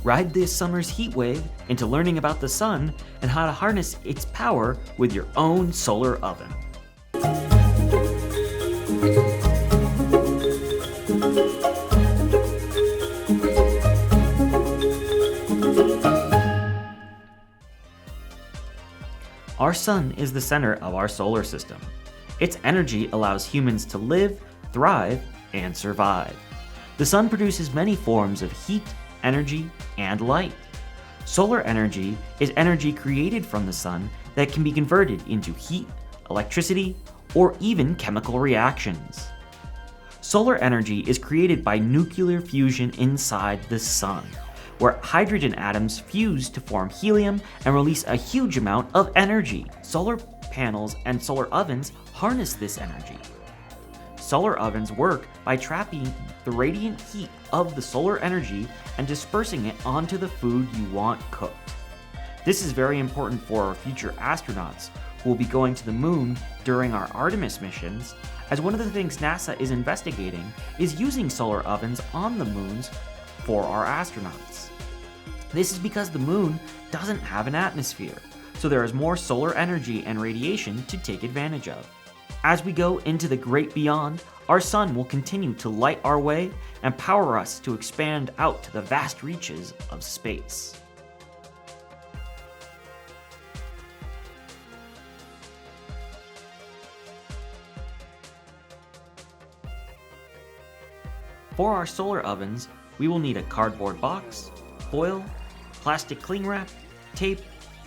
Ride this summer's heat wave into learning about the sun and how to harness its power with your own solar oven. Our sun is the center of our solar system. Its energy allows humans to live, thrive, and survive. The sun produces many forms of heat, energy, and light. Solar energy is energy created from the sun that can be converted into heat, electricity, or even chemical reactions. Solar energy is created by nuclear fusion inside the sun, where hydrogen atoms fuse to form helium and release a huge amount of energy. Solar panels and solar ovens harness this energy. Solar ovens work by trapping the radiant heat of the solar energy and dispersing it onto the food you want cooked. This is very important for our future astronauts who will be going to the moon during our Artemis missions, as one of the things NASA is investigating is using solar ovens on the moons for our astronauts. This is because the moon doesn't have an atmosphere, so there is more solar energy and radiation to take advantage of. As we go into the great beyond, our sun will continue to light our way and power us to expand out to the vast reaches of space. For our solar ovens, we will need a cardboard box, foil, plastic cling wrap, tape,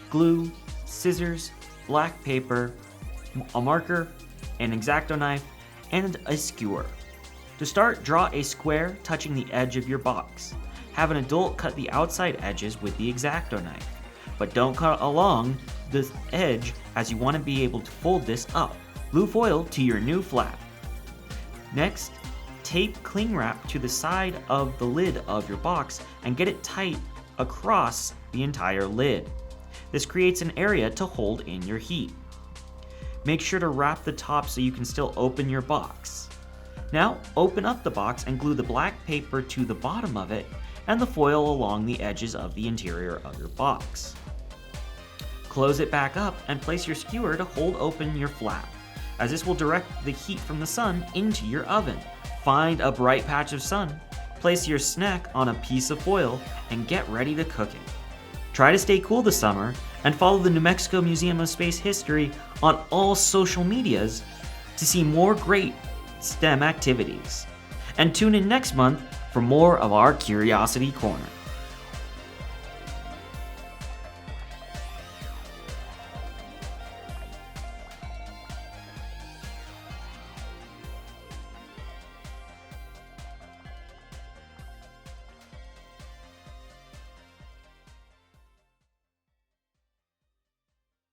glue, scissors, black paper, a marker, an X-Acto knife, and a skewer. To start, draw a square touching the edge of your box. Have an adult cut the outside edges with the X-Acto knife, but don't cut along the edge as you want to be able to fold this up. Glue foil to your new flap. Next, tape cling wrap to the side of the lid of your box and get it tight across the entire lid. This creates an area to hold in your heat. Make sure to wrap the top so you can still open your box. Now open up the box and glue the black paper to the bottom of it and the foil along the edges of the interior of your box. Close it back up and place your skewer to hold open your flap, as this will direct the heat from the sun into your oven. Find a bright patch of sun, place your snack on a piece of foil, and get ready to cook it. Try to stay cool this summer and follow the New Mexico Museum of Space History on all social medias to see more great STEM activities. And tune in next month for more of our Curiosity Corner.